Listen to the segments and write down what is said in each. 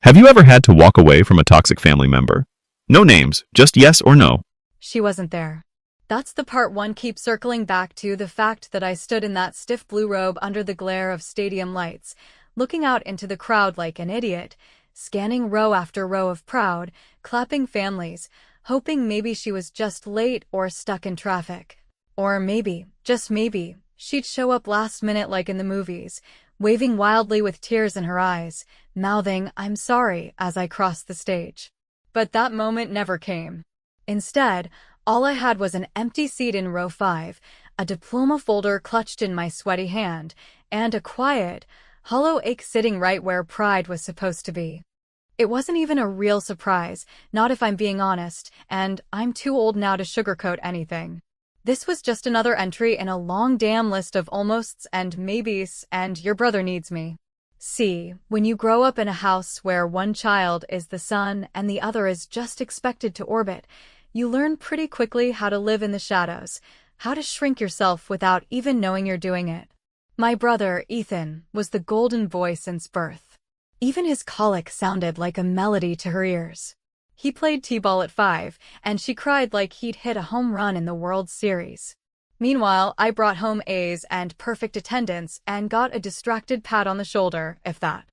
Have you ever had to walk away from a toxic family member? No names, just yes or no. She wasn't there. That's the part one keeps circling back to, the fact that I stood in that stiff blue robe under the glare of stadium lights, looking out into the crowd like an idiot, scanning row after row of proud, clapping families, hoping maybe she was just late or stuck in traffic. Or maybe, just maybe, she'd show up last minute like in the movies, waving wildly with tears in her eyes, mouthing, "I'm sorry," as I crossed the stage. But that moment never came. Instead, all I had was an empty seat in row 5, a diploma folder clutched in my sweaty hand, and a quiet, hollow ache sitting right where pride was supposed to be. It wasn't even a real surprise, not if I'm being honest, and I'm too old now to sugarcoat anything. This was just another entry in a long damn list of almosts and maybes, and your brother needs me. See, when you grow up in a house where one child is the sun and the other is just expected to orbit, you learn pretty quickly how to live in the shadows, how to shrink yourself without even knowing you're doing it. My brother, Ethan, was the golden boy since birth. Even his colic sounded like a melody to her ears. He played t-ball at 5, and she cried like he'd hit a home run in the World Series. Meanwhile, I brought home A's and perfect attendance and got a distracted pat on the shoulder, if that.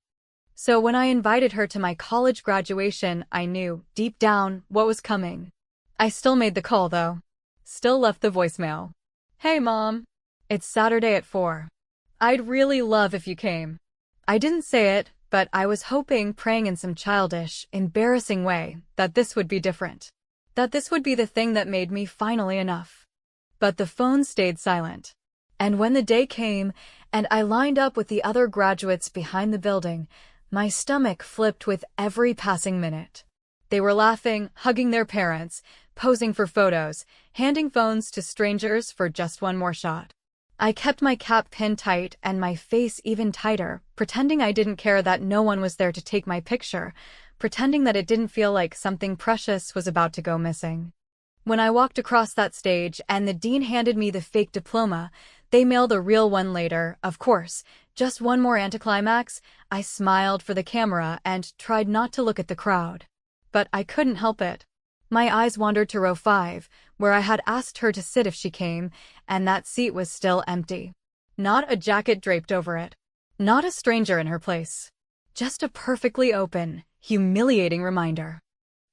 So when I invited her to my college graduation, I knew, deep down, what was coming. I still made the call, though. Still left the voicemail. "Hey, Mom. It's Saturday at 4. I'd really love if you came." I didn't say it, but I was hoping, praying in some childish, embarrassing way, that this would be different. That this would be the thing that made me finally enough. But the phone stayed silent. And when the day came, and I lined up with the other graduates behind the building, my stomach flipped with every passing minute. They were laughing, hugging their parents, posing for photos, handing phones to strangers for just one more shot. I kept my cap pinned tight and my face even tighter, pretending I didn't care that no one was there to take my picture, pretending that it didn't feel like something precious was about to go missing. When I walked across that stage and the dean handed me the fake diploma, they mailed a real one later, of course, just one more anticlimax, I smiled for the camera and tried not to look at the crowd. But I couldn't help it. My eyes wandered to row 5, where I had asked her to sit if she came, and that seat was still empty. Not a jacket draped over it. Not a stranger in her place. Just a perfectly open, humiliating reminder.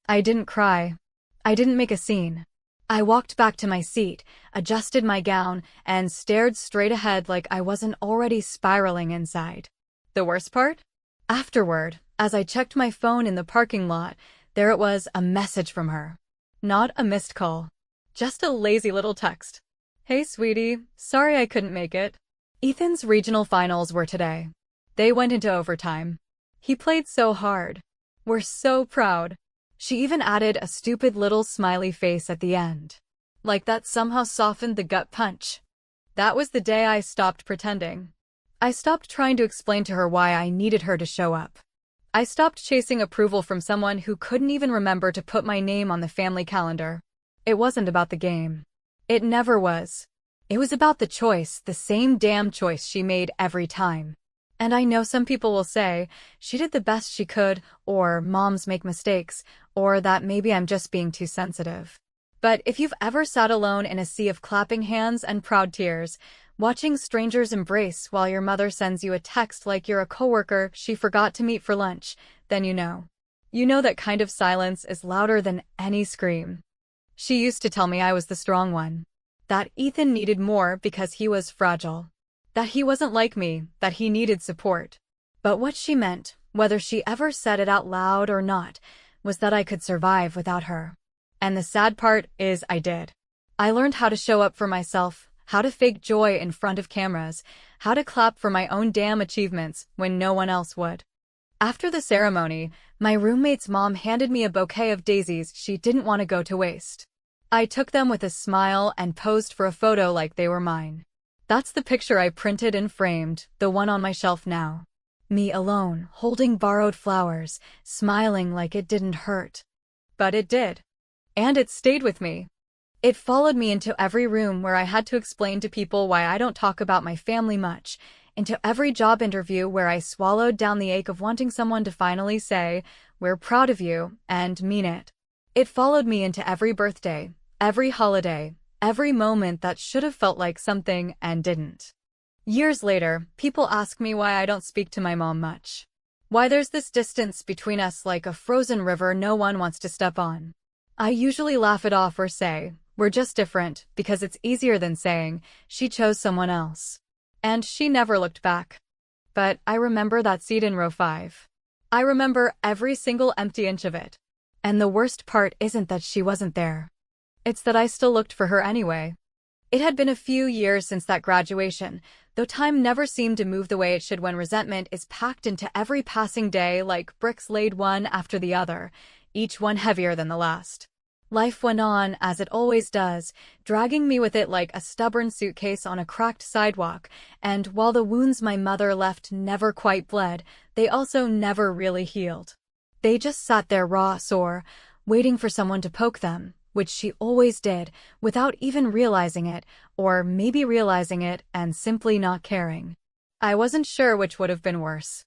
I didn't cry. I didn't make a scene. I walked back to my seat, adjusted my gown, and stared straight ahead like I wasn't already spiraling inside. The worst part? Afterward, as I checked my phone in the parking lot, there it was, a message from her. Not a missed call. Just a lazy little text. "Hey, sweetie, sorry I couldn't make it. Ethan's regional finals were today. They went into overtime. He played so hard. We're so proud." She even added a stupid little smiley face at the end. Like that somehow softened the gut punch. That was the day I stopped pretending. I stopped trying to explain to her why I needed her to show up. I stopped chasing approval from someone who couldn't even remember to put my name on the family calendar. It wasn't about the game. It never was. It was about the choice, the same damn choice she made every time. And I know some people will say, she did the best she could, or moms make mistakes, or that maybe I'm just being too sensitive. But if you've ever sat alone in a sea of clapping hands and proud tears, watching strangers embrace while your mother sends you a text like you're a coworker she forgot to meet for lunch, then you know. You know that kind of silence is louder than any scream. She used to tell me I was the strong one. That Ethan needed more because he was fragile. That he wasn't like me, that he needed support. But what she meant, whether she ever said it out loud or not, was that I could survive without her. And the sad part is I did. I learned how to show up for myself, how to fake joy in front of cameras, how to clap for my own damn achievements when no one else would. After the ceremony, my roommate's mom handed me a bouquet of daisies she didn't want to go to waste. I took them with a smile and posed for a photo like they were mine. That's the picture I printed and framed, the one on my shelf now. Me alone, holding borrowed flowers, smiling like it didn't hurt. But it did. And it stayed with me. It followed me into every room where I had to explain to people why I don't talk about my family much, into every job interview where I swallowed down the ache of wanting someone to finally say, "We're proud of you," and mean it. It followed me into every birthday, every holiday, every moment that should have felt like something and didn't. Years later, people ask me why I don't speak to my mom much. Why there's this distance between us like a frozen river no one wants to step on. I usually laugh it off or say, "We're just different," because it's easier than saying, "She chose someone else." And she never looked back. But I remember that seat in row 5. I remember every single empty inch of it. And the worst part isn't that she wasn't there. It's that I still looked for her anyway. It had been a few years since that graduation, though time never seemed to move the way it should when resentment is packed into every passing day like bricks laid one after the other, each one heavier than the last. Life went on, as it always does, dragging me with it like a stubborn suitcase on a cracked sidewalk, and while the wounds my mother left never quite bled, they also never really healed. They just sat there raw, sore, waiting for someone to poke them, which she always did, without even realizing it, or maybe realizing it and simply not caring. I wasn't sure which would have been worse.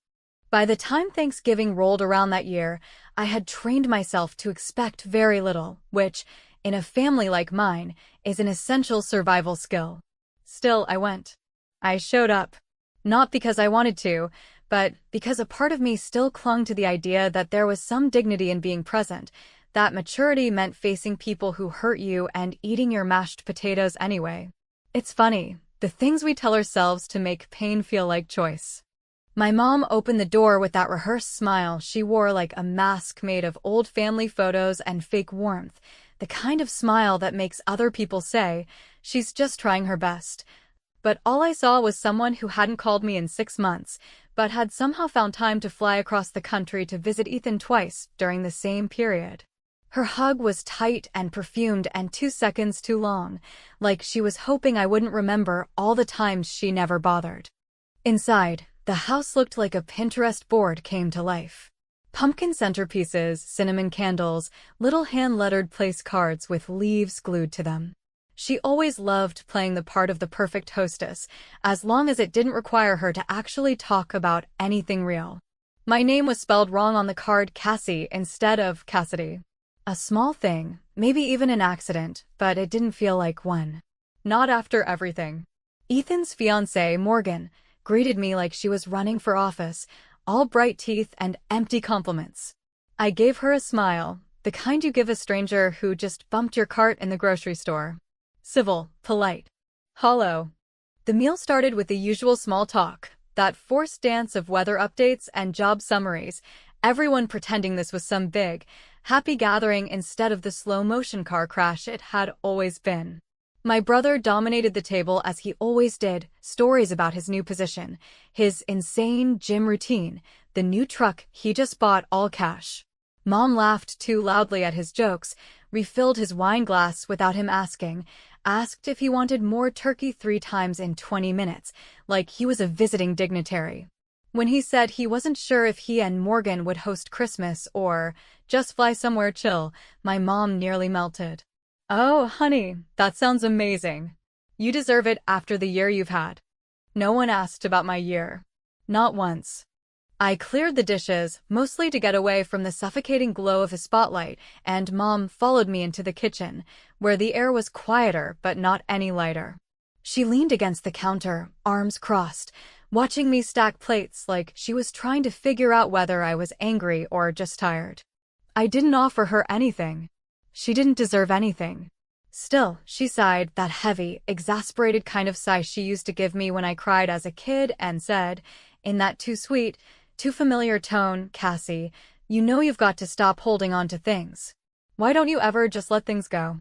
By the time Thanksgiving rolled around that year, I had trained myself to expect very little, which, in a family like mine, is an essential survival skill. Still, I went. I showed up. Not because I wanted to, but because a part of me still clung to the idea that there was some dignity in being present, that maturity meant facing people who hurt you and eating your mashed potatoes anyway. It's funny, the things we tell ourselves to make pain feel like choice. My mom opened the door with that rehearsed smile she wore like a mask made of old family photos and fake warmth, the kind of smile that makes other people say, "She's just trying her best." But all I saw was someone who hadn't called me in 6 months, but had somehow found time to fly across the country to visit Ethan twice during the same period. Her hug was tight and perfumed and 2 seconds too long, like she was hoping I wouldn't remember all the times she never bothered. Inside, the house looked like a Pinterest board came to life. Pumpkin centerpieces, cinnamon candles, little hand-lettered place cards with leaves glued to them. She always loved playing the part of the perfect hostess, as long as it didn't require her to actually talk about anything real. My name was spelled wrong on the card, Cassie, instead of Cassidy. A small thing, maybe even an accident, but it didn't feel like one. Not after everything. Ethan's fiancée, Morgan, greeted me like she was running for office, all bright teeth and empty compliments. I gave her a smile, the kind you give a stranger who just bumped your cart in the grocery store. Civil, polite, hollow. The meal started with the usual small talk, that forced dance of weather updates and job summaries, everyone pretending this was some big, happy gathering instead of the slow-motion car crash it had always been. My brother dominated the table as he always did, stories about his new position, his insane gym routine, the new truck he just bought all cash. Mom laughed too loudly at his jokes, refilled his wine glass without him asking, asked if he wanted more turkey 3 times in 20 minutes, like he was a visiting dignitary. When he said he wasn't sure if he and Morgan would host Christmas or just fly somewhere chill, my mom nearly melted. "Oh, honey, that sounds amazing. You deserve it after the year you've had." No one asked about my year. Not once. I cleared the dishes, mostly to get away from the suffocating glow of a spotlight, and Mom followed me into the kitchen, where the air was quieter but not any lighter. She leaned against the counter, arms crossed, watching me stack plates like she was trying to figure out whether I was angry or just tired. I didn't offer her anything. She didn't deserve anything. Still, she sighed, that heavy, exasperated kind of sigh she used to give me when I cried as a kid, and said, in that too sweet, too familiar tone, "Cassie, you know you've got to stop holding on to things. Why don't you ever just let things go?"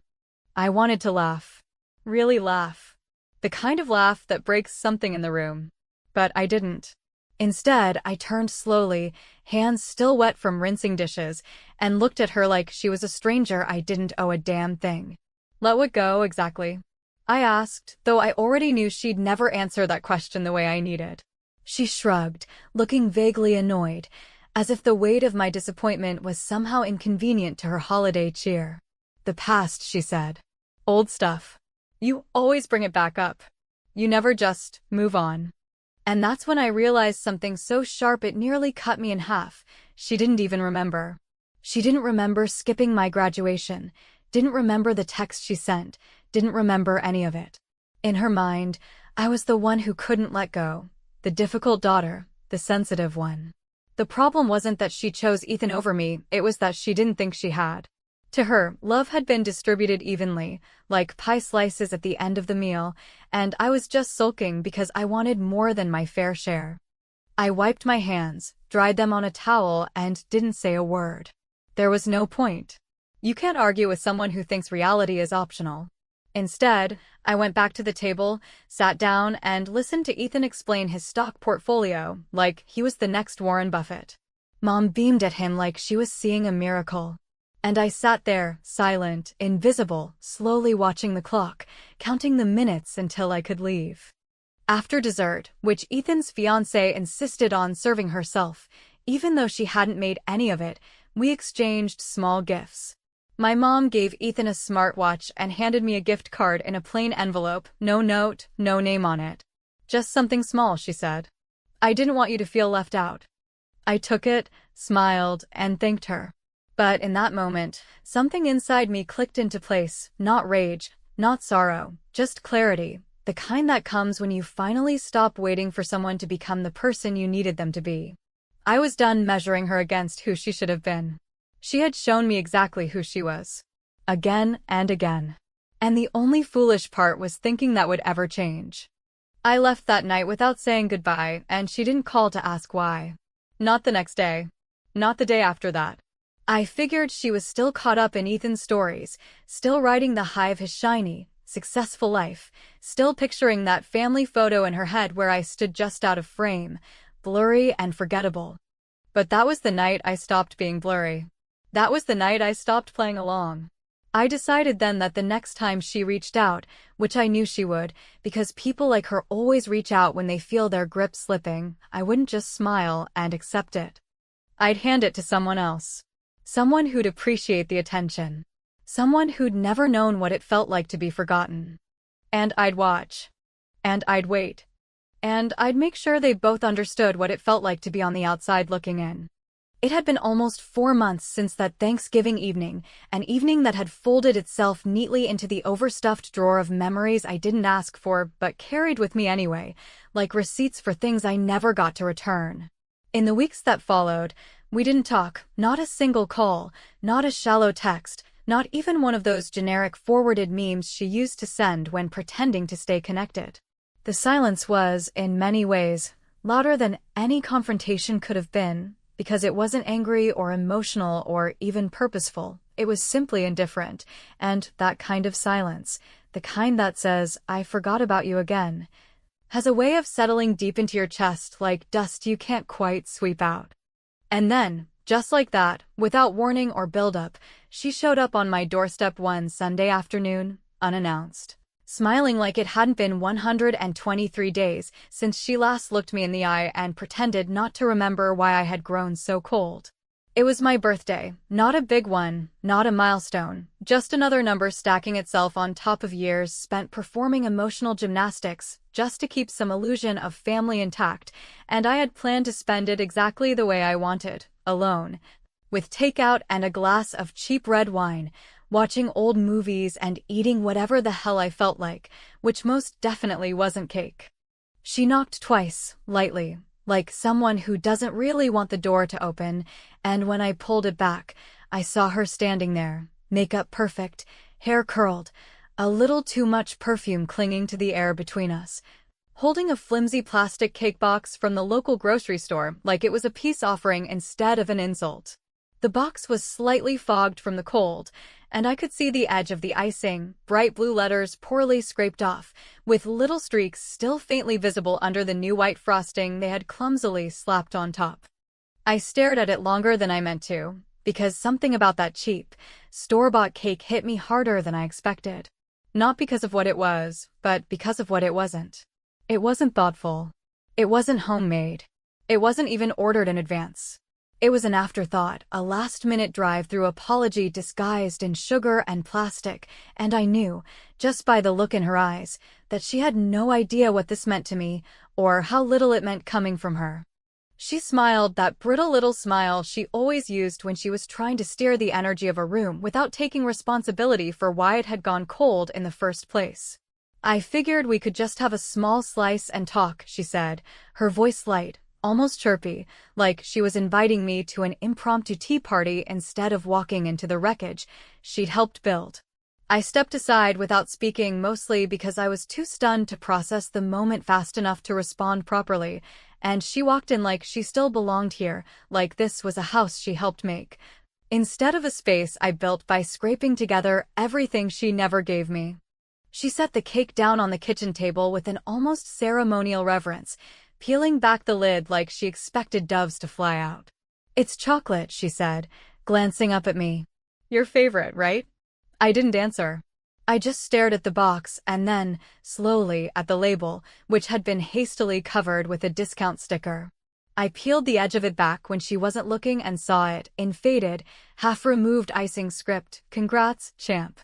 I wanted to laugh. Really laugh. The kind of laugh that breaks something in the room. But I didn't. Instead, I turned slowly, hands still wet from rinsing dishes, and looked at her like she was a stranger I didn't owe a damn thing. "Let what go, exactly?" I asked, though I already knew she'd never answer that question the way I needed. She shrugged, looking vaguely annoyed, as if the weight of my disappointment was somehow inconvenient to her holiday cheer. "The past," she said. "Old stuff. You always bring it back up. You never just move on." And that's when I realized something so sharp it nearly cut me in half. She didn't even remember. She didn't remember skipping my graduation, didn't remember the text she sent, didn't remember any of it. In her mind, I was the one who couldn't let go, the difficult daughter, the sensitive one. The problem wasn't that she chose Ethan over me, it was that she didn't think she had. To her, love had been distributed evenly, like pie slices at the end of the meal, and I was just sulking because I wanted more than my fair share. I wiped my hands, dried them on a towel, and didn't say a word. There was no point. You can't argue with someone who thinks reality is optional. Instead, I went back to the table, sat down, and listened to Ethan explain his stock portfolio, like he was the next Warren Buffett. Mom beamed at him like she was seeing a miracle. And I sat there, silent, invisible, slowly watching the clock, counting the minutes until I could leave. After dessert, which Ethan's fiancée insisted on serving herself, even though she hadn't made any of it, we exchanged small gifts. My mom gave Ethan a smartwatch and handed me a gift card in a plain envelope, no note, no name on it. Just something small, she said. I didn't want you to feel left out. I took it, smiled, and thanked her. But in that moment, something inside me clicked into place, not rage, not sorrow, just clarity, the kind that comes when you finally stop waiting for someone to become the person you needed them to be. I was done measuring her against who she should have been. She had shown me exactly who she was. Again and again. And the only foolish part was thinking that would ever change. I left that night without saying goodbye, and she didn't call to ask why. Not the next day. Not the day after that. I figured she was still caught up in Ethan's stories, still riding the high of his shiny, successful life, still picturing that family photo in her head where I stood just out of frame, blurry and forgettable. But that was the night I stopped being blurry. That was the night I stopped playing along. I decided then that the next time she reached out, which I knew she would, because people like her always reach out when they feel their grip slipping, I wouldn't just smile and accept it. I'd hand it to someone else. Someone who'd appreciate the attention. Someone who'd never known what it felt like to be forgotten. And I'd watch. And I'd wait. And I'd make sure they both understood what it felt like to be on the outside looking in. It had been almost 4 months since that Thanksgiving evening, an evening that had folded itself neatly into the overstuffed drawer of memories I didn't ask for but carried with me anyway, like receipts for things I never got to return. In the weeks that followed, we didn't talk, not a single call, not a shallow text, not even one of those generic forwarded memes she used to send when pretending to stay connected. The silence was, in many ways, louder than any confrontation could have been, because it wasn't angry or emotional or even purposeful. It was simply indifferent, and that kind of silence, the kind that says, "I forgot about you again," has a way of settling deep into your chest like dust you can't quite sweep out. And then, just like that, without warning or build-up, she showed up on my doorstep one Sunday afternoon, unannounced, smiling like it hadn't been 123 days since she last looked me in the eye and pretended not to remember why I had grown so cold. It was my birthday, not a big one, not a milestone, just another number stacking itself on top of years spent performing emotional gymnastics just to keep some illusion of family intact, and I had planned to spend it exactly the way I wanted, alone, with takeout and a glass of cheap red wine, watching old movies and eating whatever the hell I felt like, which most definitely wasn't cake. She knocked twice, lightly, like someone who doesn't really want the door to open, and when I pulled it back, I saw her standing there, makeup perfect, hair curled, a little too much perfume clinging to the air between us, holding a flimsy plastic cake box from the local grocery store like it was a peace offering instead of an insult. The box was slightly fogged from the cold, and I could see the edge of the icing, bright blue letters poorly scraped off, with little streaks still faintly visible under the new white frosting they had clumsily slapped on top. I stared at it longer than I meant to, because something about that cheap, store-bought cake hit me harder than I expected. Not because of what it was, but because of what it wasn't. It wasn't thoughtful. It wasn't homemade. It wasn't even ordered in advance. It was an afterthought, a last-minute drive-through apology disguised in sugar and plastic, and I knew, just by the look in her eyes, that she had no idea what this meant to me, or how little it meant coming from her. She smiled, that brittle little smile she always used when she was trying to steer the energy of a room without taking responsibility for why it had gone cold in the first place. "I figured we could just have a small slice and talk," she said, her voice light, almost chirpy, like she was inviting me to an impromptu tea party instead of walking into the wreckage she'd helped build. I stepped aside without speaking, mostly because I was too stunned to process the moment fast enough to respond properly, and she walked in like she still belonged here, like this was a house she helped make, instead of a space I built by scraping together everything she never gave me. She set the cake down on the kitchen table with an almost ceremonial reverence, peeling back the lid like she expected doves to fly out. "It's chocolate," she said, glancing up at me. "Your favorite, right?" I didn't answer. I just stared at the box and then, slowly, at the label, which had been hastily covered with a discount sticker. I peeled the edge of it back when she wasn't looking and saw it, in faded, half-removed icing script, "Congrats, champ."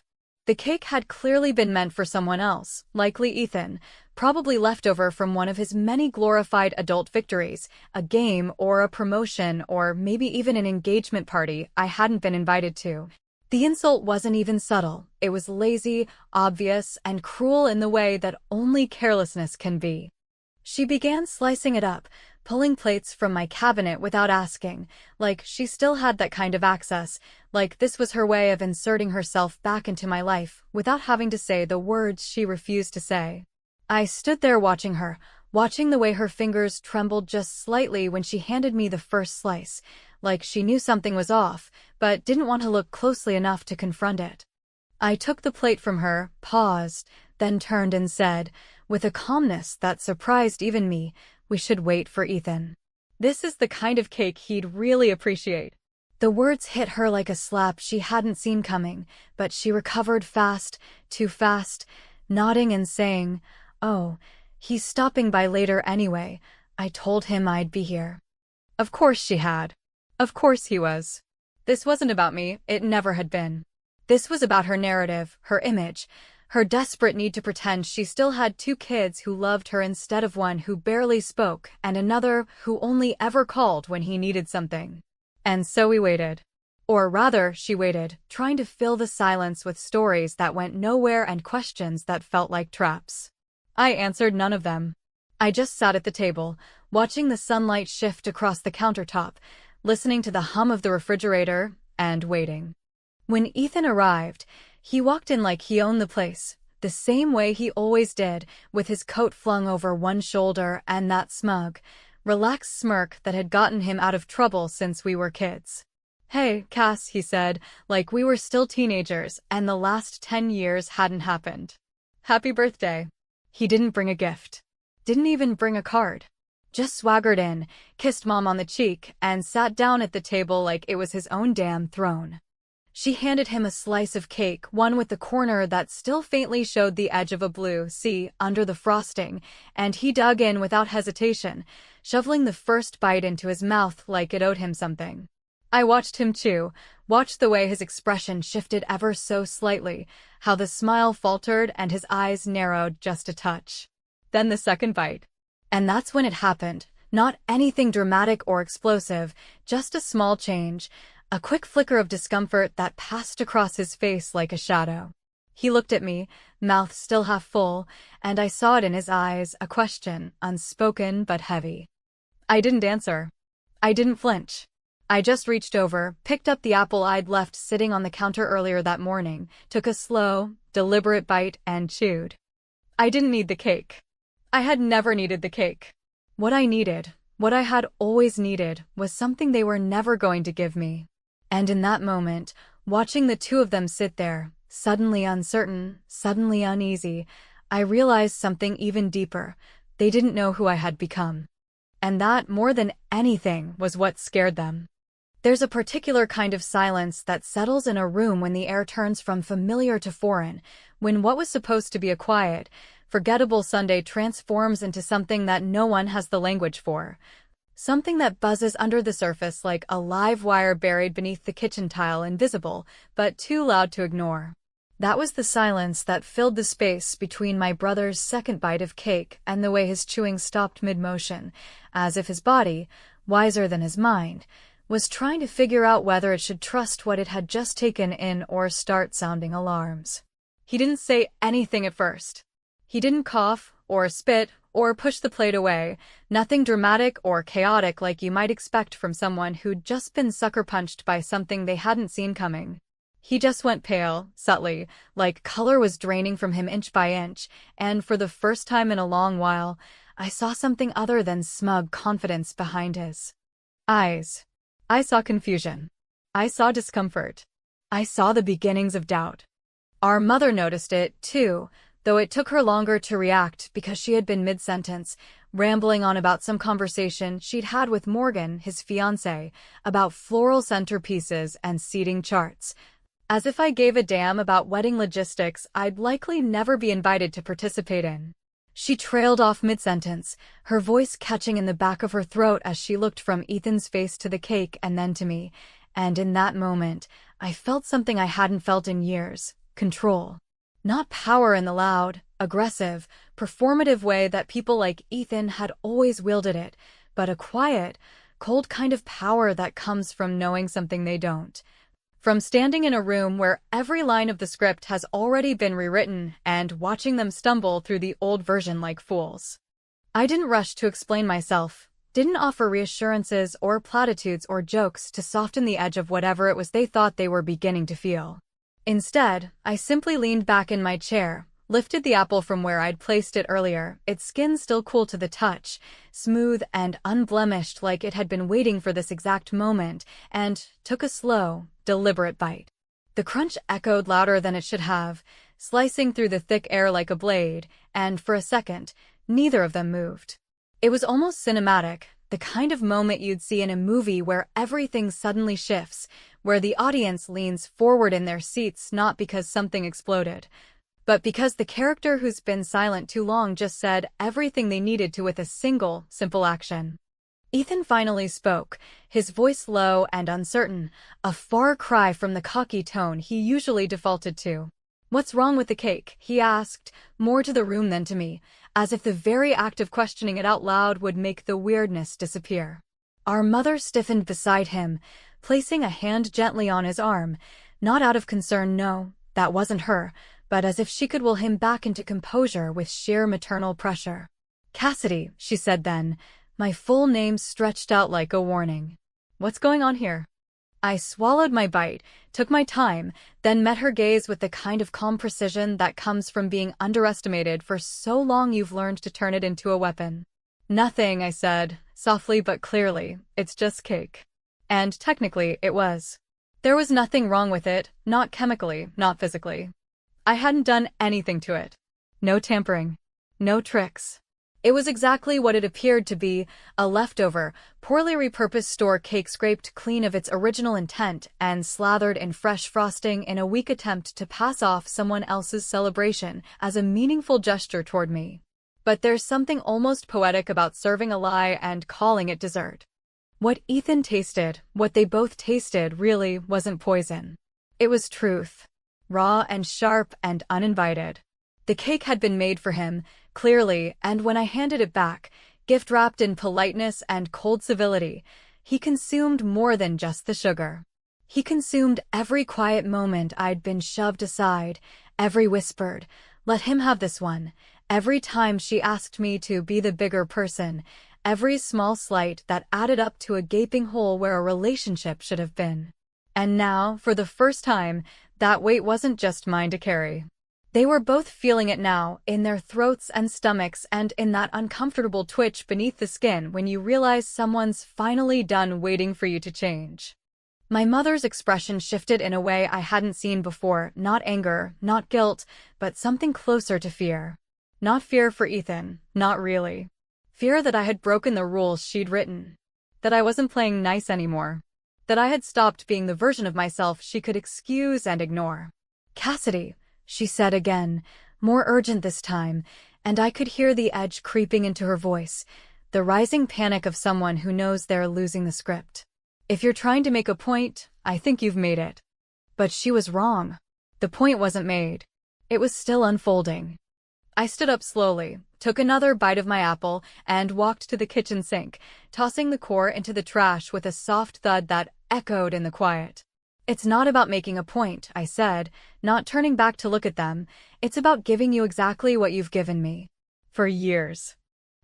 The cake had clearly been meant for someone else, likely Ethan, probably leftover from one of his many glorified adult victories, a game or a promotion or maybe even an engagement party I hadn't been invited to. The insult wasn't even subtle. It was lazy, obvious, and cruel in the way that only carelessness can be. She began slicing it up, pulling plates from my cabinet without asking, like she still had that kind of access, like this was her way of inserting herself back into my life without having to say the words she refused to say. I stood there watching her, watching the way her fingers trembled just slightly when she handed me the first slice, like she knew something was off, but didn't want to look closely enough to confront it. I took the plate from her, paused, then turned and said, with a calmness that surprised even me, "We should wait for Ethan. This is the kind of cake he'd really appreciate." The words hit her like a slap she hadn't seen coming, but she recovered fast, too fast, nodding and saying, "Oh, he's stopping by later anyway. I told him I'd be here." Of course she had. Of course he was. This wasn't about me, it never had been. This was about her narrative, her image, her desperate need to pretend she still had two kids who loved her instead of one who barely spoke and another who only ever called when he needed something. And so we waited. Or rather, she waited, trying to fill the silence with stories that went nowhere and questions that felt like traps. I answered none of them. I just sat at the table, watching the sunlight shift across the countertop, listening to the hum of the refrigerator, and waiting. When Ethan arrived, he walked in like he owned the place, the same way he always did, with his coat flung over one shoulder and that smug, relaxed smirk that had gotten him out of trouble since we were kids. "Hey, Cass," he said, like we were still teenagers and the last 10 years hadn't happened. "Happy birthday." He didn't bring a gift. Didn't even bring a card. Just swaggered in, kissed Mom on the cheek, and sat down at the table like it was his own damn throne. She handed him a slice of cake, one with the corner that still faintly showed the edge of a blue C under the frosting, and he dug in without hesitation, shoveling the first bite into his mouth like it owed him something. I watched him chew, watched the way his expression shifted ever so slightly, how the smile faltered and his eyes narrowed just a touch. Then the second bite. And that's when it happened. Not anything dramatic or explosive, just a small change, a quick flicker of discomfort that passed across his face like a shadow. He looked at me, mouth still half full, and I saw it in his eyes, a question, unspoken but heavy. I didn't answer. I didn't flinch. I just reached over, picked up the apple I'd left sitting on the counter earlier that morning, took a slow, deliberate bite, and chewed. I didn't need the cake. I had never needed the cake. What I needed, what I had always needed, was something they were never going to give me. And in that moment, watching the two of them sit there, suddenly uncertain, suddenly uneasy, I realized something even deeper. They didn't know who I had become. And that, more than anything, was what scared them. There's a particular kind of silence that settles in a room when the air turns from familiar to foreign, when what was supposed to be a quiet, forgettable Sunday transforms into something that no one has the language for. Something that buzzes under the surface like a live wire buried beneath the kitchen tile, invisible, but too loud to ignore. That was the silence that filled the space between my brother's second bite of cake and the way his chewing stopped mid-motion, as if his body, wiser than his mind, was trying to figure out whether it should trust what it had just taken in or start sounding alarms. He didn't say anything at first. He didn't cough, or spit, or push the plate away, nothing dramatic or chaotic like you might expect from someone who'd just been sucker-punched by something they hadn't seen coming. He just went pale, subtly, like color was draining from him inch by inch, and for the first time in a long while, I saw something other than smug confidence behind his eyes. I saw confusion. I saw discomfort. I saw the beginnings of doubt. Our mother noticed it, too, though it took her longer to react because she had been mid-sentence, rambling on about some conversation she'd had with Morgan, his fiancé, about floral centerpieces and seating charts. As if I gave a damn about wedding logistics I'd likely never be invited to participate in. She trailed off mid-sentence, her voice catching in the back of her throat as she looked from Ethan's face to the cake and then to me, and in that moment, I felt something I hadn't felt in years: control. Not power in the loud, aggressive, performative way that people like Ethan had always wielded it, but a quiet, cold kind of power that comes from knowing something they don't. From standing in a room where every line of the script has already been rewritten and watching them stumble through the old version like fools. I didn't rush to explain myself, didn't offer reassurances or platitudes or jokes to soften the edge of whatever it was they thought they were beginning to feel. Instead, I simply leaned back in my chair, lifted the apple from where I'd placed it earlier, its skin still cool to the touch, smooth and unblemished like it had been waiting for this exact moment, and took a slow, deliberate bite. The crunch echoed louder than it should have, slicing through the thick air like a blade, and for a second, neither of them moved. It was almost cinematic, the kind of moment you'd see in a movie where everything suddenly shifts, where the audience leans forward in their seats not because something exploded, but because the character who's been silent too long just said everything they needed to with a single, simple action. Ethan finally spoke, his voice low and uncertain, a far cry from the cocky tone he usually defaulted to. "What's wrong with the cake?" he asked, more to the room than to me, as if the very act of questioning it out loud would make the weirdness disappear. Our mother stiffened beside him, placing a hand gently on his arm, not out of concern, no, that wasn't her, but as if she could will him back into composure with sheer maternal pressure. "Cassidy," she said then, my full name stretched out like a warning. "What's going on here?" I swallowed my bite, took my time, then met her gaze with the kind of calm precision that comes from being underestimated for so long you've learned to turn it into a weapon. "Nothing," I said, softly but clearly, "it's just cake." And technically, it was. There was nothing wrong with it, not chemically, not physically. I hadn't done anything to it. No tampering. No tricks. It was exactly what it appeared to be, a leftover, poorly repurposed store cake scraped clean of its original intent and slathered in fresh frosting in a weak attempt to pass off someone else's celebration as a meaningful gesture toward me. But there's something almost poetic about serving a lie and calling it dessert. What Ethan tasted, what they both tasted, really wasn't poison. It was truth. Raw and sharp and uninvited. The cake had been made for him, clearly, and when I handed it back, gift-wrapped in politeness and cold civility, he consumed more than just the sugar. He consumed every quiet moment I'd been shoved aside, every whispered, "Let him have this one," every time she asked me to be the bigger person, every small slight that added up to a gaping hole where a relationship should have been. And now, for the first time, that weight wasn't just mine to carry. They were both feeling it now, in their throats and stomachs and in that uncomfortable twitch beneath the skin when you realize someone's finally done waiting for you to change. My mother's expression shifted in a way I hadn't seen before, not anger, not guilt, but something closer to fear. Not fear for Ethan, not really. Fear that I had broken the rules she'd written. That I wasn't playing nice anymore. That I had stopped being the version of myself she could excuse and ignore. "Cassidy," she said again, more urgent this time, and I could hear the edge creeping into her voice, the rising panic of someone who knows they're losing the script. "If you're trying to make a point, I think you've made it." But she was wrong. The point wasn't made. It was still unfolding. I stood up slowly, took another bite of my apple, and walked to the kitchen sink, tossing the core into the trash with a soft thud that echoed in the quiet. "It's not about making a point," I said, not turning back to look at them. "It's about giving you exactly what you've given me. For years."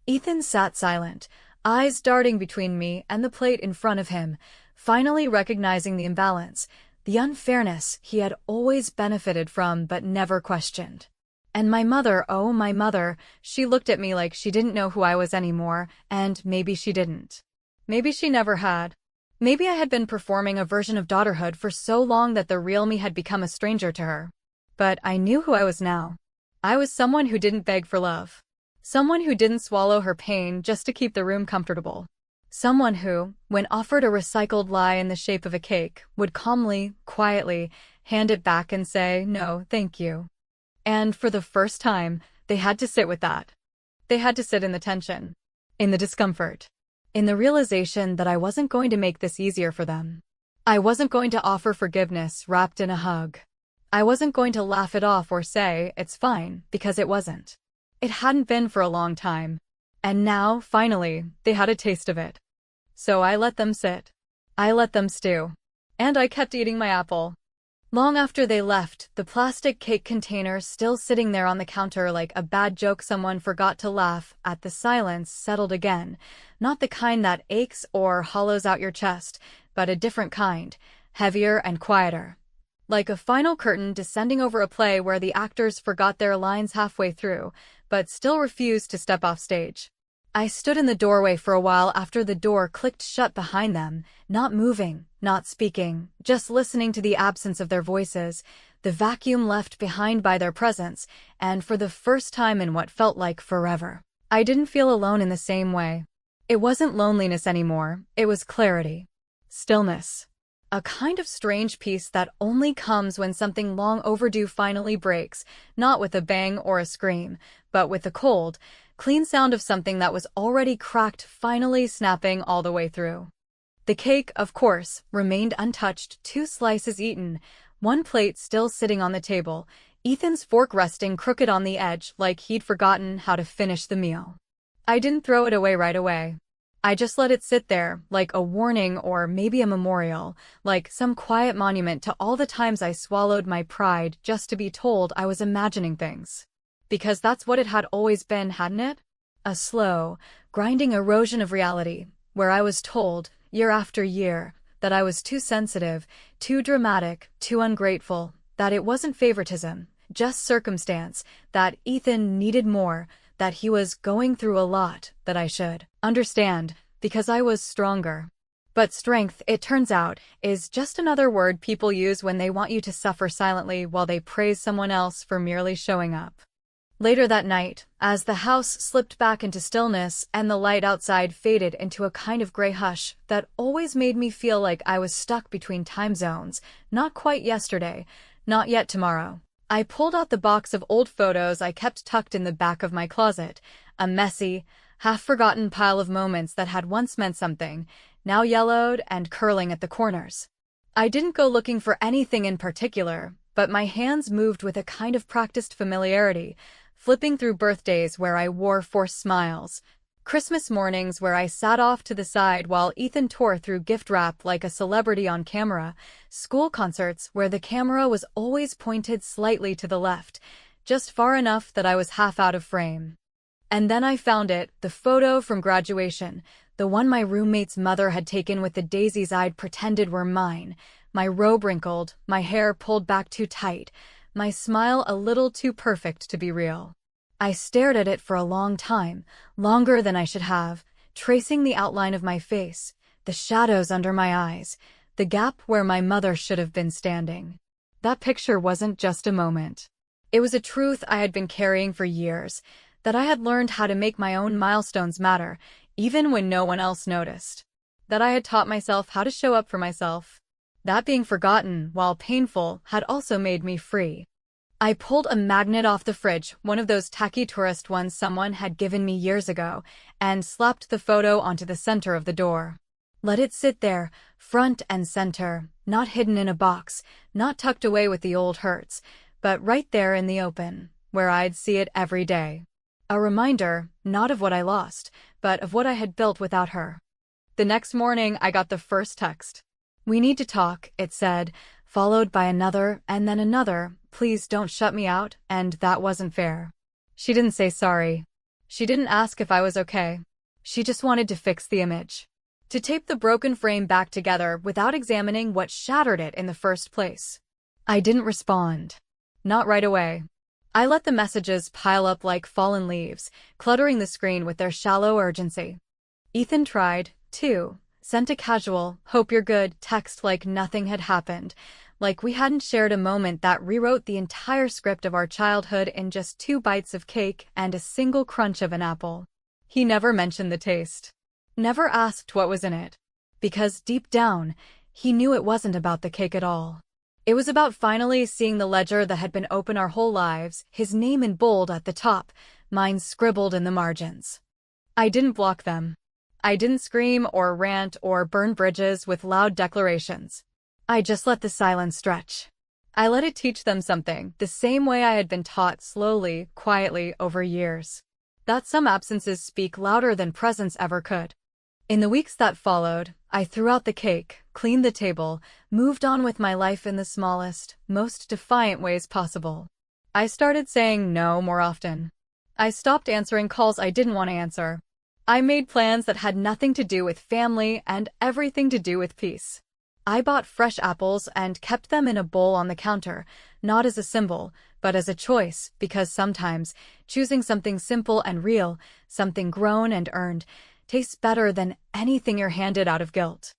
Ethan sat silent, eyes darting between me and the plate in front of him, finally recognizing the imbalance, the unfairness he had always benefited from but never questioned. And my mother, oh my mother, she looked at me like she didn't know who I was anymore, and maybe she didn't. Maybe she never had. Maybe I had been performing a version of daughterhood for so long that the real me had become a stranger to her. But I knew who I was now. I was someone who didn't beg for love. Someone who didn't swallow her pain just to keep the room comfortable. Someone who, when offered a recycled lie in the shape of a cake, would calmly, quietly, hand it back and say, "No, thank you." And for the first time, they had to sit with that. They had to sit in the tension, in the discomfort, in the realization that I wasn't going to make this easier for them. I wasn't going to offer forgiveness wrapped in a hug. I wasn't going to laugh it off or say, "It's fine," because it wasn't. It hadn't been for a long time. And now, finally, they had a taste of it. So I let them sit. I let them stew. And I kept eating my apple. Long after they left, the plastic cake container still sitting there on the counter like a bad joke someone forgot to laugh at, the silence settled again. Not the kind that aches or hollows out your chest, but a different kind, heavier and quieter. Like a final curtain descending over a play where the actors forgot their lines halfway through, but still refused to step off stage. I stood in the doorway for a while after the door clicked shut behind them, not moving, not speaking, just listening to the absence of their voices, the vacuum left behind by their presence, and for the first time in what felt like forever, I didn't feel alone in the same way. It wasn't loneliness anymore, it was clarity. Stillness. A kind of strange peace that only comes when something long overdue finally breaks, not with a bang or a scream, but with the cold, clean sound of something that was already cracked finally snapping all the way through. The cake, of course, remained untouched, 2 slices eaten, 1 plate still sitting on the table, Ethan's fork resting crooked on the edge like he'd forgotten how to finish the meal. I didn't throw it away right away. I just let it sit there, like a warning or maybe a memorial, like some quiet monument to all the times I swallowed my pride just to be told I was imagining things. Because that's what it had always been, hadn't it? A slow, grinding erosion of reality, where I was told, year after year, that I was too sensitive, too dramatic, too ungrateful, that it wasn't favoritism, just circumstance, that Ethan needed more, that he was going through a lot, that I should understand, because I was stronger. But strength, it turns out, is just another word people use when they want you to suffer silently while they praise someone else for merely showing up. Later that night, as the house slipped back into stillness and the light outside faded into a kind of gray hush that always made me feel like I was stuck between time zones, not quite yesterday, not yet tomorrow, I pulled out the box of old photos I kept tucked in the back of my closet, a messy, half-forgotten pile of moments that had once meant something, now yellowed and curling at the corners. I didn't go looking for anything in particular, but my hands moved with a kind of practiced familiarity, flipping through birthdays where I wore forced smiles, Christmas mornings where I sat off to the side while Ethan tore through gift wrap like a celebrity on camera, school concerts where the camera was always pointed slightly to the left, just far enough that I was half out of frame. And then I found it, the photo from graduation, the one my roommate's mother had taken with the daisies I'd pretended were mine, my robe wrinkled, my hair pulled back too tight, my smile a little too perfect to be real. I stared at it for a long time, longer than I should have, tracing the outline of my face, the shadows under my eyes, the gap where my mother should have been standing. That picture wasn't just a moment. It was a truth I had been carrying for years, that I had learned how to make my own milestones matter, even when no one else noticed. That I had taught myself how to show up for myself. That being forgotten, while painful, had also made me free. I pulled a magnet off the fridge, one of those tacky tourist ones someone had given me years ago, and slapped the photo onto the center of the door. Let it sit there, front and center, not hidden in a box, not tucked away with the old hurts, but right there in the open, where I'd see it every day. A reminder, not of what I lost, but of what I had built without her. The next morning, I got the first text. "We need to talk," it said, followed by another and then another. "Please don't shut me out," and that wasn't fair. She didn't say sorry. She didn't ask if I was okay. She just wanted to fix the image. To tape the broken frame back together without examining what shattered it in the first place. I didn't respond. Not right away. I let the messages pile up like fallen leaves, cluttering the screen with their shallow urgency. Ethan tried, too. Sent a casual, "hope you're good" text like nothing had happened, like we hadn't shared a moment that rewrote the entire script of our childhood in just 2 bites of cake and a single crunch of an apple. He never mentioned the taste. Never asked what was in it. Because deep down, he knew it wasn't about the cake at all. It was about finally seeing the ledger that had been open our whole lives, his name in bold at the top, mine scribbled in the margins. I didn't block them. I didn't scream or rant or burn bridges with loud declarations. I just let the silence stretch. I let it teach them something, the same way I had been taught slowly, quietly over years. That some absences speak louder than presence ever could. In the weeks that followed, I threw out the cake, cleaned the table, moved on with my life in the smallest, most defiant ways possible. I started saying no more often. I stopped answering calls I didn't want to answer. I made plans that had nothing to do with family and everything to do with peace. I bought fresh apples and kept them in a bowl on the counter, not as a symbol, but as a choice, because sometimes choosing something simple and real, something grown and earned, tastes better than anything you're handed out of guilt.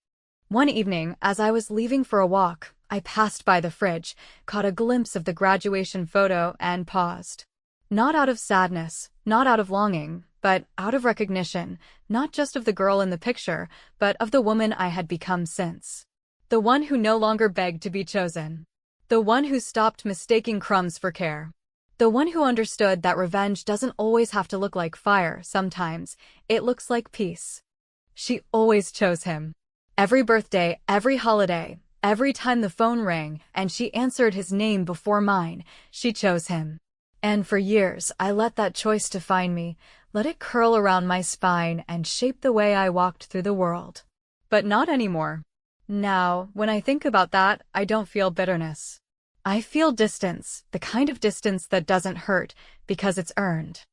One evening, as I was leaving for a walk, I passed by the fridge, caught a glimpse of the graduation photo, and paused. Not out of sadness, not out of longing, but out of recognition, not just of the girl in the picture, but of the woman I had become since. The one who no longer begged to be chosen. The one who stopped mistaking crumbs for care. The one who understood that revenge doesn't always have to look like fire. Sometimes it looks like peace. She always chose him. Every birthday, every holiday, every time the phone rang and she answered his name before mine, she chose him. And for years, I let that choice define me, let it curl around my spine and shape the way I walked through the world. But not anymore. Now, when I think about that, I don't feel bitterness. I feel distance, the kind of distance that doesn't hurt because it's earned.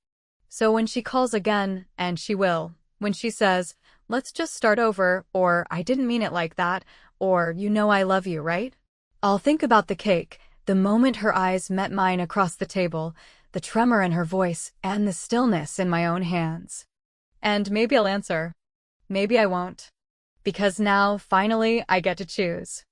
So when she calls again, and she will, when she says, "Let's just start over," or "I didn't mean it like that," or "You know I love you, right?" I'll think about the cake, the moment her eyes met mine across the table, the tremor in her voice, and the stillness in my own hands. And maybe I'll answer. Maybe I won't. Because now, finally, I get to choose.